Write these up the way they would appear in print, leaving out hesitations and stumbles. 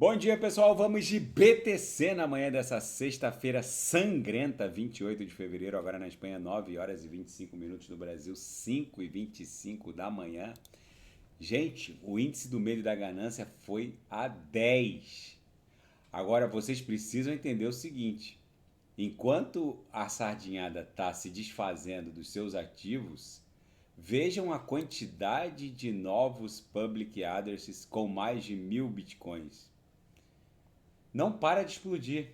Bom dia, pessoal. Vamos de BTC na manhã dessa sexta-feira sangrenta, 28 de fevereiro. Agora na Espanha, 9 horas e 25 minutos. No Brasil, 5 e 25 da manhã. Gente, o índice do medo e da ganância foi a 10. Agora vocês precisam entender o seguinte: enquanto a sardinhada está se desfazendo dos seus ativos, vejam a quantidade de novos public addresses com mais de 1.000 bitcoins. Não para de explodir.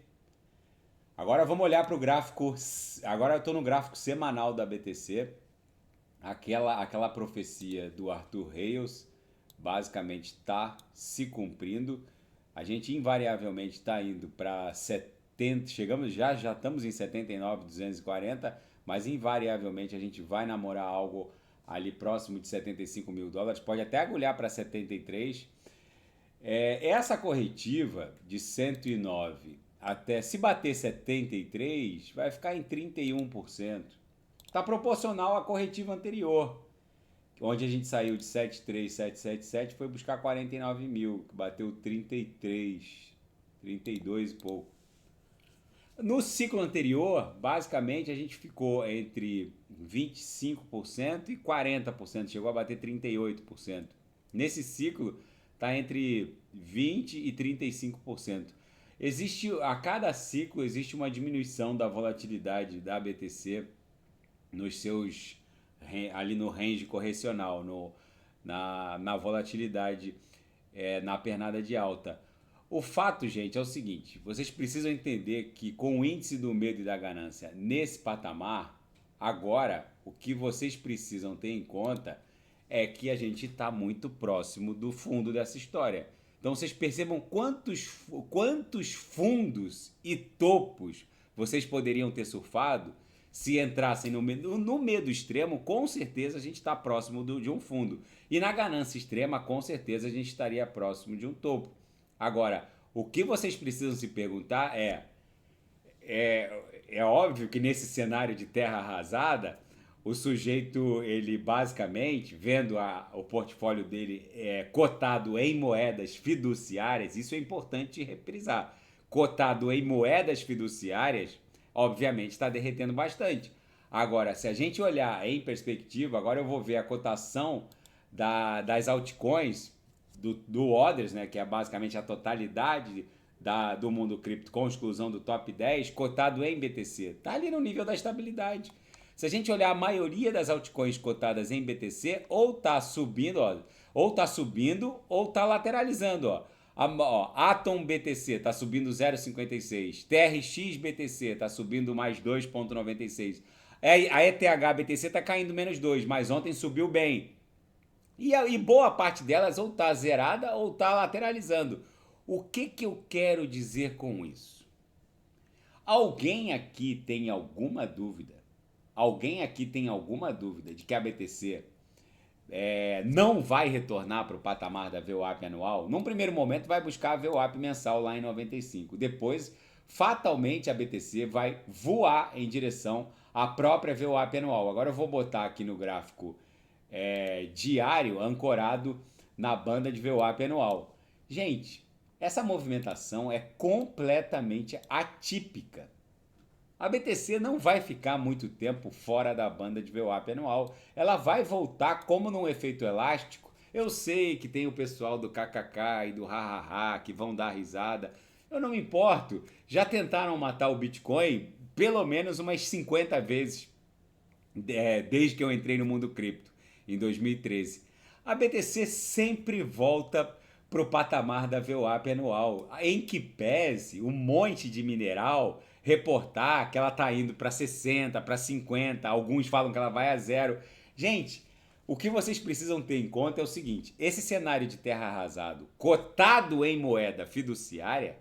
Agora vamos olhar para o gráfico. Agora eu estou no gráfico semanal da BTC. Aquela profecia do Arthur Hayes basicamente está se cumprindo. A gente invariavelmente está indo para 70, chegamos já estamos em 79.240, mas invariavelmente a gente vai namorar algo ali próximo de 75 mil dólares, pode até agulhar para 73. Essa corretiva de 109 até se bater 73 vai ficar em 31%. Está proporcional à corretiva anterior, onde a gente saiu de 73.777 foi buscar 49 mil, que bateu 33, 32 e pouco. No ciclo anterior, basicamente a gente ficou entre 25% e 40%, chegou a bater 38%. Nesse ciclo está entre 20% e 35%. A cada ciclo existe uma diminuição da volatilidade da BTC nos seus ali no range correcional, na volatilidade, na pernada de alta. O fato, gente, é o seguinte: vocês precisam entender que com o índice do medo e da ganância nesse patamar, agora o que vocês precisam ter em conta é que a gente está muito próximo do fundo dessa história. Então vocês percebam quantos fundos e topos vocês poderiam ter surfado se entrassem no medo extremo. Com certeza a gente está próximo de um fundo. E na ganância extrema, com certeza a gente estaria próximo de um topo. Agora, o que vocês precisam se perguntar é óbvio que nesse cenário de terra arrasada, o sujeito, ele basicamente, vendo o portfólio dele cotado em moedas fiduciárias, isso é importante reprisar, cotado em moedas fiduciárias, obviamente está derretendo bastante. Agora, se a gente olhar em perspectiva, agora eu vou ver a cotação das altcoins do Others, né, que é basicamente a totalidade do mundo cripto, com exclusão do top 10, cotado em BTC. Está ali no nível da estabilidade. Se a gente olhar a maioria das altcoins cotadas em BTC, ou está subindo, ou está lateralizando. Atom BTC está subindo 0,56, TRX BTC está subindo mais 2,96. A ETH BTC está caindo menos 2, mas ontem subiu bem. E boa parte delas ou está zerada ou está lateralizando. O que eu quero dizer com isso? Alguém aqui tem alguma dúvida? Alguém aqui tem alguma dúvida de que a BTC não vai retornar para o patamar da VWAP anual? Num primeiro momento vai buscar a VWAP mensal lá em 95. Depois, fatalmente, a BTC vai voar em direção à própria VWAP anual. Agora eu vou botar aqui no gráfico diário, ancorado na banda de VWAP anual. Gente, essa movimentação é completamente atípica. A BTC não vai ficar muito tempo fora da banda de VWAP anual. Ela vai voltar como num efeito elástico. Eu sei que tem o pessoal do KKK e do hahaha que vão dar risada. Eu não me importo. Já tentaram matar o Bitcoin pelo menos umas 50 vezes desde que eu entrei no mundo cripto, em 2013. A BTC sempre volta para o patamar da VWAP anual, em que pese um monte de mineral reportar que ela está indo para 60, para 50, alguns falam que ela vai a zero. Gente, o que vocês precisam ter em conta é o seguinte: esse cenário de terra arrasado cotado em moeda fiduciária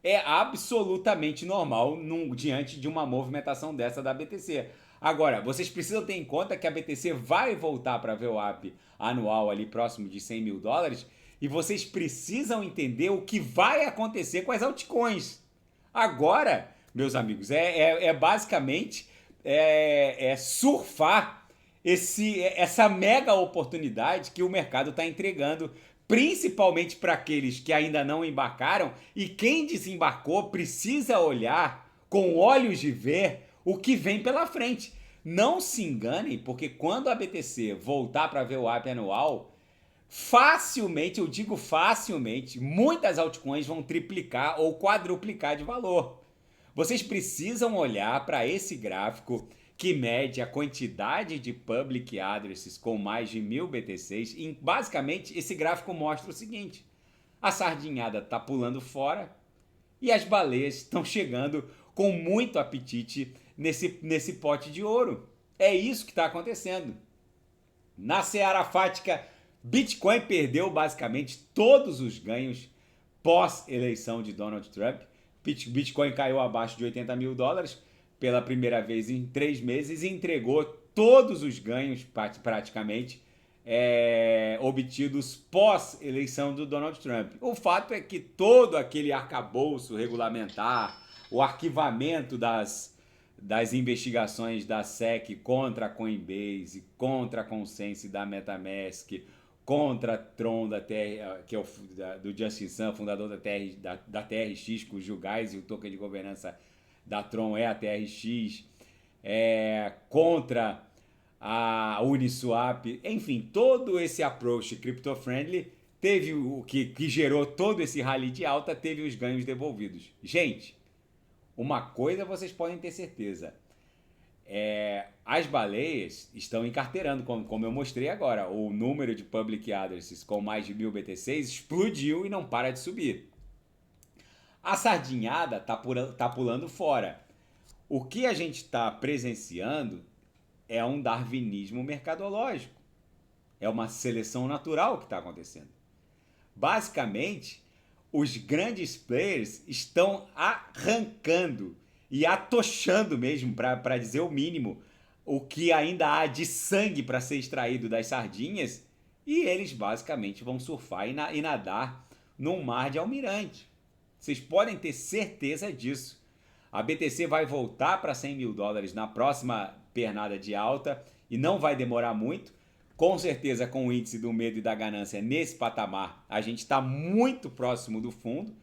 é absolutamente normal diante de uma movimentação dessa da BTC. Agora, vocês precisam ter em conta que a BTC vai voltar para a VWAP anual ali próximo de 100 mil dólares e vocês precisam entender o que vai acontecer com as altcoins. Agora, meus amigos, basicamente surfar essa mega oportunidade que o mercado está entregando principalmente para aqueles que ainda não embarcaram, e quem desembarcou precisa olhar com olhos de ver o que vem pela frente. Não se enganem, porque quando a BTC voltar para ver o VWAP anual, facilmente, eu digo facilmente, muitas altcoins vão triplicar ou quadruplicar de valor. Vocês precisam olhar para esse gráfico que mede a quantidade de public addresses com mais de 1000 BTCs. E basicamente, esse gráfico mostra o seguinte: a sardinhada está pulando fora e as baleias estão chegando com muito apetite nesse pote de ouro. É isso que está acontecendo. Na seara fática, Bitcoin perdeu basicamente todos os ganhos pós-eleição de Donald Trump. Bitcoin caiu abaixo de 80 mil dólares pela primeira vez em 3 meses e entregou todos os ganhos praticamente obtidos pós-eleição do Donald Trump. O fato é que todo aquele arcabouço regulamentar, o arquivamento das investigações da SEC contra a Coinbase, contra a Consensys da MetaMask, contra a Tron que é do Justin Sun, fundador da TRX, cujo gás e o token de governança da Tron é a TRX, contra a Uniswap, enfim, todo esse approach crypto-friendly teve o que gerou todo esse rally de alta, teve os ganhos devolvidos. Gente, uma coisa vocês podem ter certeza, as baleias estão encarteirando, como eu mostrei agora. O número de public addresses com mais de 1000 BTCs explodiu e não para de subir. A sardinhada tá pulando fora. O que a gente está presenciando é um darwinismo mercadológico. É uma seleção natural que está acontecendo. Basicamente, os grandes players estão arrancando e atochando mesmo, para dizer o mínimo, o que ainda há de sangue para ser extraído das sardinhas, e eles basicamente vão surfar e nadar num mar de almirante. Vocês podem ter certeza disso. A BTC vai voltar para 100 mil dólares na próxima pernada de alta e não vai demorar muito. Com certeza, com o índice do medo e da ganância nesse patamar, a gente está muito próximo do fundo.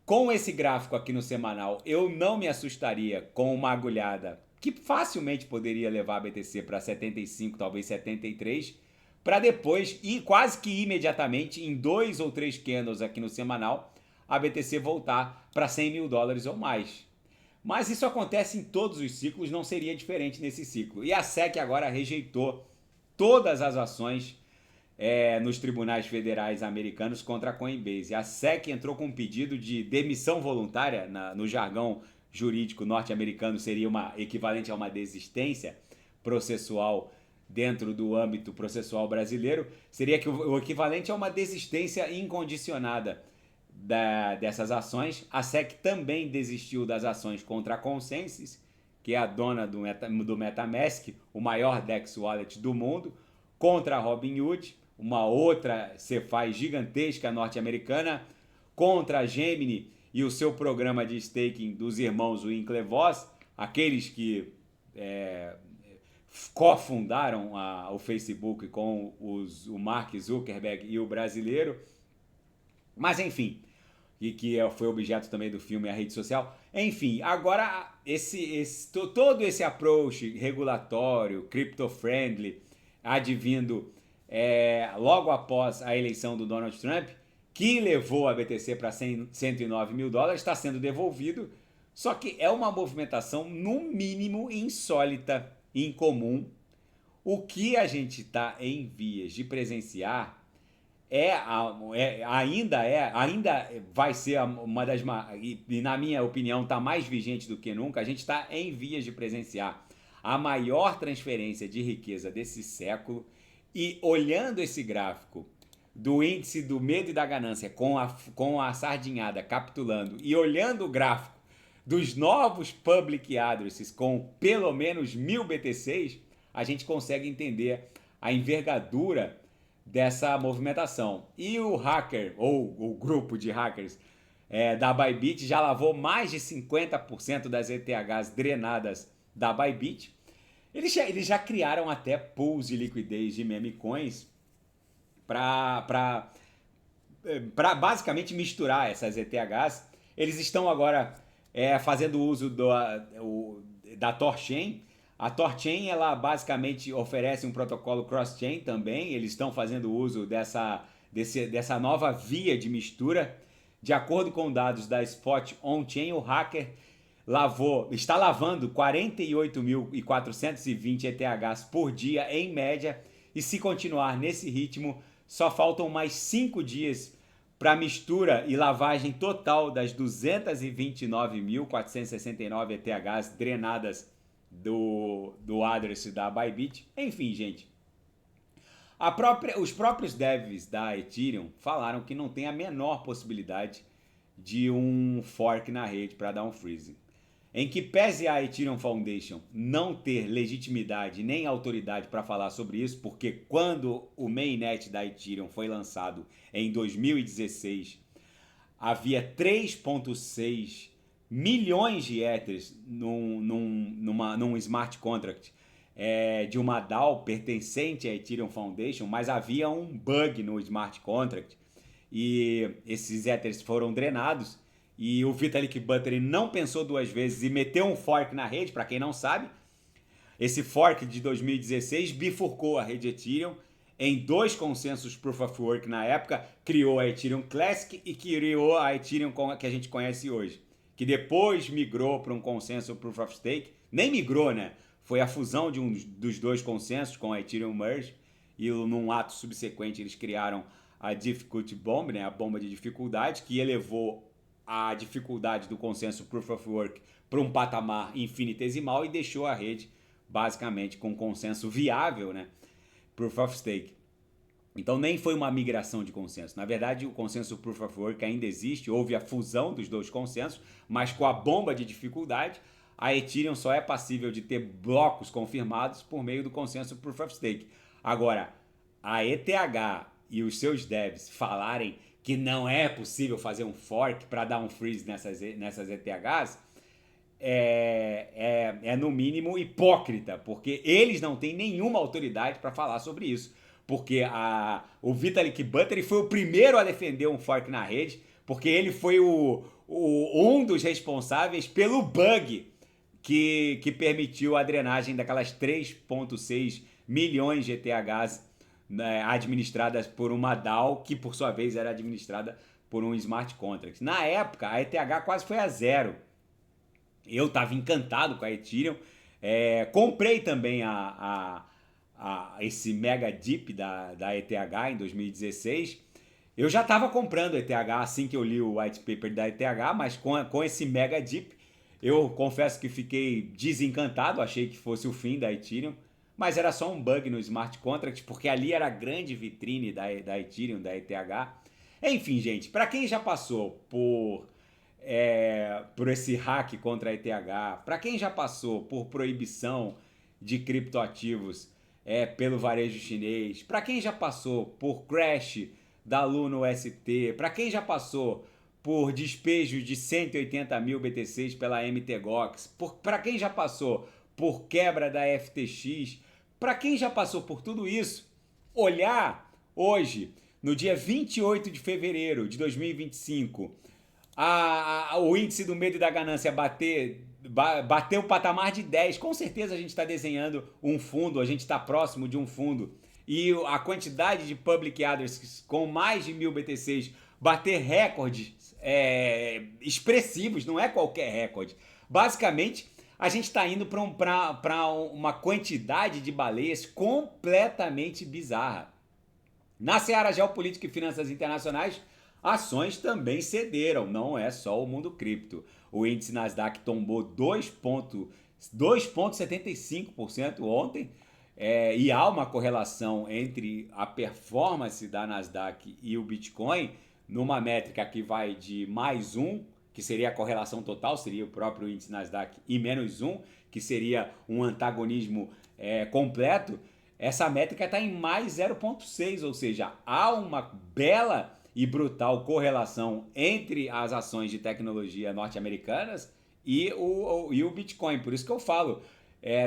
Com esse gráfico aqui no semanal, eu não me assustaria com uma agulhada que facilmente poderia levar a BTC para 75, talvez 73, para depois, e quase que imediatamente, em 2 ou 3 candles aqui no semanal, a BTC voltar para 100 mil dólares ou mais. Mas isso acontece em todos os ciclos, não seria diferente nesse ciclo. E a SEC agora rejeitou todas as ações nos tribunais federais americanos contra a Coinbase. A SEC entrou com um pedido de demissão voluntária, no jargão jurídico norte-americano seria equivalente a uma desistência processual dentro do âmbito processual brasileiro, seria que o equivalente a uma desistência incondicionada dessas ações. A SEC também desistiu das ações contra a Consensys, que é a dona do MetaMask, o maior DEX wallet do mundo, contra a Robinhood, uma outra CeFi gigantesca norte-americana, contra a Gemini e o seu programa de staking dos irmãos Winklevoss, aqueles que cofundaram o Facebook com o Mark Zuckerberg e o brasileiro. Mas enfim, e que foi objeto também do filme A Rede Social. Enfim, agora todo esse approach regulatório, crypto-friendly, advindo logo após a eleição do Donald Trump, que levou a BTC para 109 mil dólares, está sendo devolvido, só que é uma movimentação no mínimo insólita, incomum. O que a gente está em vias de presenciar ainda vai ser uma das, e na minha opinião está mais vigente do que nunca. A gente está em vias de presenciar a maior transferência de riqueza desse século, e olhando esse gráfico do índice do medo e da ganância com a sardinhada capitulando, e olhando o gráfico dos novos public addresses com pelo menos 1000 BTCs, a gente consegue entender a envergadura dessa movimentação. E o hacker, ou o grupo de hackers da Bybit, já lavou mais de 50% das ETHs drenadas da Bybit. Eles já criaram até pools de liquidez de meme coins para para basicamente misturar essas ETHs. Eles estão agora fazendo uso da Thorchain. A Thorchain, ela basicamente oferece um protocolo cross-chain também. Eles estão fazendo uso dessa nova via de mistura. De acordo com dados da Spot On-Chain, o hacker está lavando 48.420 ETHs por dia em média, e se continuar nesse ritmo, só faltam mais 5 dias para mistura e lavagem total das 229.469 ETHs drenadas do address da Bybit. Enfim, gente, os próprios devs da Ethereum falaram que não tem a menor possibilidade de um fork na rede para dar um freezing. Em que pese a Ethereum Foundation não ter legitimidade nem autoridade para falar sobre isso, porque quando o mainnet da Ethereum foi lançado em 2016, havia 3,6 milhões de Ethers num smart contract de uma DAO pertencente à Ethereum Foundation, mas havia um bug no smart contract e esses Ethers foram drenados. E o Vitalik Buterin não pensou duas vezes e meteu um fork na rede. Para quem não sabe, esse fork de 2016 bifurcou a rede Ethereum em 2 consensos Proof of Work na época, criou a Ethereum Classic e criou a Ethereum que a gente conhece hoje, que depois migrou para um consenso Proof of Stake. Nem migrou, né? Foi a fusão dos 2 consensos com a Ethereum Merge, e num ato subsequente eles criaram a Difficulty Bomb, né? A bomba de dificuldade, que elevou a dificuldade do consenso Proof of Work para um patamar infinitesimal e deixou a rede basicamente com consenso viável, né? Proof of Stake. Então nem foi uma migração de consenso. Na verdade, o consenso Proof of Work ainda existe, houve a fusão dos 2 consensos, mas com a bomba de dificuldade, a Ethereum só é passível de ter blocos confirmados por meio do consenso Proof of Stake. Agora, a ETH e os seus devs falarem que não é possível fazer um fork para dar um freeze nessas ETHs, é no mínimo hipócrita, porque eles não têm nenhuma autoridade para falar sobre isso. Porque o Vitalik Buterin foi o primeiro a defender um fork na rede, porque ele foi um dos responsáveis pelo bug que permitiu a drenagem daquelas 3,6 milhões de ETHs, né, administradas por uma DAO, que por sua vez era administrada por um smart contract. Na época, a ETH quase foi a zero. Eu estava encantado com a Ethereum. Comprei também esse mega dip da ETH em 2016. Eu já estava comprando ETH assim que eu li o white paper da ETH, mas com esse mega dip, eu confesso que fiquei desencantado, achei que fosse o fim da Ethereum, mas era só um bug no smart contract, porque ali era a grande vitrine da Ethereum, da ETH. Enfim, gente, para quem já passou por esse hack contra a ETH, para quem já passou por proibição de criptoativos pelo varejo chinês, para quem já passou por crash da Luno ST, para quem já passou por despejo de 180 mil BTCs pela MTGOX, para quem já passou por quebra da FTX, para quem já passou por tudo isso, olhar hoje, no dia 28 de fevereiro de 2025, o índice do medo e da ganância bateu o patamar de 10, com certeza a gente está desenhando um fundo, a gente está próximo de um fundo, e a quantidade de public addresses com mais de 1000 BTCs bater recordes expressivos, não é qualquer recorde. Basicamente, a gente está indo para uma quantidade de baleias completamente bizarra. Na seara geopolítica e finanças internacionais, ações também cederam, não é só o mundo cripto. O índice Nasdaq tombou 2,75% ontem, e há uma correlação entre a performance da Nasdaq e o Bitcoin, numa métrica que vai de +1, que seria a correlação total, seria o próprio índice Nasdaq, e -1, que seria um antagonismo completo. Essa métrica está em +0,6, ou seja, há uma bela e brutal correlação entre as ações de tecnologia norte-americanas e o Bitcoin. Por isso que eu falo,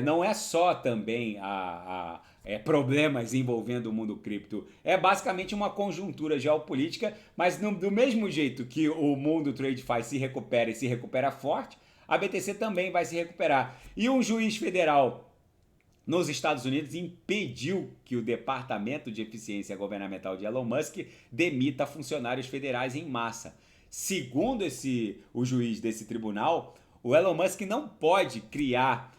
não é só também problemas envolvendo o mundo cripto. É basicamente uma conjuntura geopolítica, mas do mesmo jeito que o mundo TradFi se recupera e se recupera forte, a BTC também vai se recuperar. E um juiz federal nos Estados Unidos impediu que o Departamento de Eficiência Governamental de Elon Musk demita funcionários federais em massa. Segundo o juiz desse tribunal, o Elon Musk não pode criar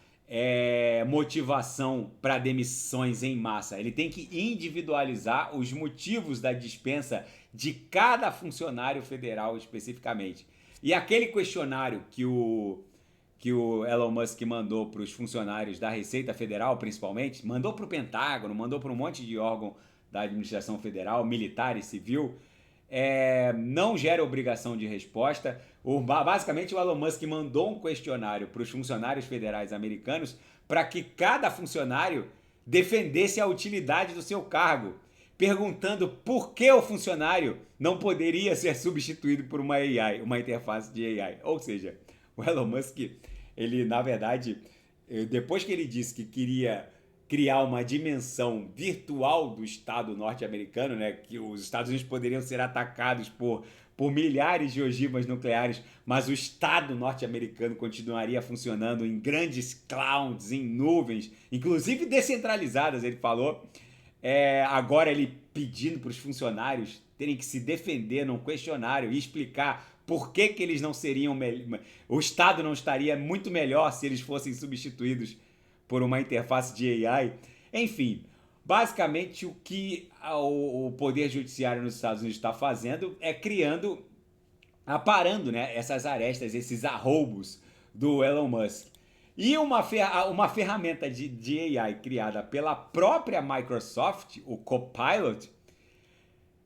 motivação para demissões em massa. Ele tem que individualizar os motivos da dispensa de cada funcionário federal especificamente. E aquele questionário que o Elon Musk mandou para os funcionários da Receita Federal, principalmente, mandou para o Pentágono, mandou para um monte de órgão da administração federal, militar e civil, não gera obrigação de resposta. Basicamente, o Elon Musk mandou um questionário para os funcionários federais americanos para que cada funcionário defendesse a utilidade do seu cargo, perguntando por que o funcionário não poderia ser substituído por uma AI, uma interface de AI. Ou seja, o Elon Musk, ele, na verdade, depois que ele disse que queria criar uma dimensão virtual do Estado norte-americano, né, que os Estados Unidos poderiam ser atacados por milhares de ogivas nucleares, mas o Estado norte-americano continuaria funcionando em grandes clouds, em nuvens, inclusive descentralizadas, ele falou. Agora ele pedindo para os funcionários terem que se defender num questionário e explicar por que eles não seriam... O Estado não estaria muito melhor se eles fossem substituídos por uma interface de AI. Enfim, basicamente o que o Poder Judiciário nos Estados Unidos está fazendo é aparando, né, essas arestas, esses arroubos do Elon Musk. E uma ferramenta de AI criada pela própria Microsoft, o Copilot,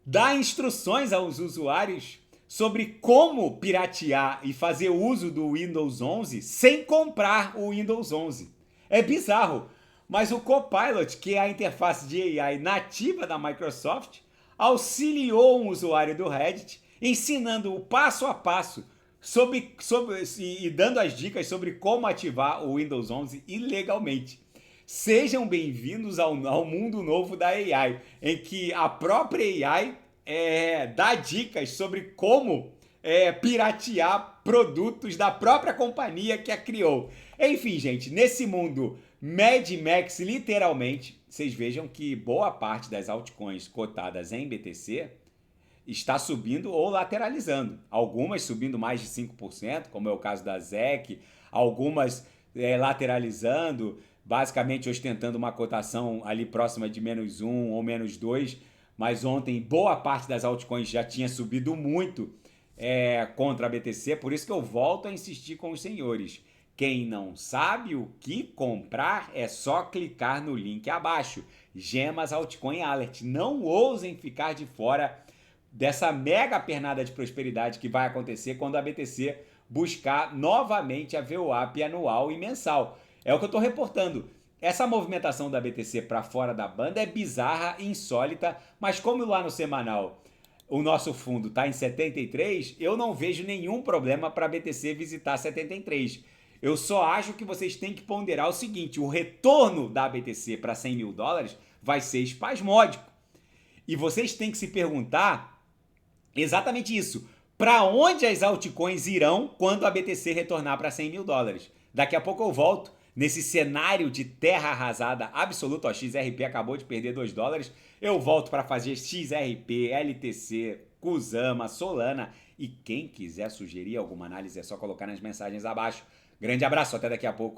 dá instruções aos usuários sobre como piratear e fazer uso do Windows 11 sem comprar o Windows 11. É bizarro, mas o Copilot, que é a interface de AI nativa da Microsoft, auxiliou um usuário do Reddit, ensinando o passo a passo e dando as dicas sobre como ativar o Windows 11 ilegalmente. Sejam bem-vindos ao mundo novo da AI, em que a própria AI dá dicas sobre como piratear produtos da própria companhia que a criou. Enfim, gente, nesse mundo Mad Max, literalmente, vocês vejam que boa parte das altcoins cotadas em BTC está subindo ou lateralizando. Algumas subindo mais de 5%, como é o caso da ZEC, algumas lateralizando, basicamente ostentando uma cotação ali próxima de -1 ou -2, mas ontem boa parte das altcoins já tinha subido muito contra a BTC, por isso que eu volto a insistir com os senhores. Quem não sabe o que comprar é só clicar no link abaixo. Gemas Altcoin Alert. Não ousem ficar de fora dessa mega pernada de prosperidade que vai acontecer quando a BTC buscar novamente a VWAP anual e mensal. É o que eu estou reportando. Essa movimentação da BTC para fora da banda é bizarra, insólita, mas como lá no semanal o nosso fundo está em 73, eu não vejo nenhum problema para a BTC visitar 73. Eu só acho que vocês têm que ponderar o seguinte: o retorno da BTC para 100 mil dólares vai ser espasmódico. E vocês têm que se perguntar exatamente isso. Para onde as altcoins irão quando a BTC retornar para 100 mil dólares? Daqui a pouco eu volto nesse cenário de terra arrasada absoluta. O XRP acabou de perder 2 dólares. Eu volto para fazer XRP, LTC, Kusama, Solana. E quem quiser sugerir alguma análise é só colocar nas mensagens abaixo. Grande abraço, até daqui a pouco.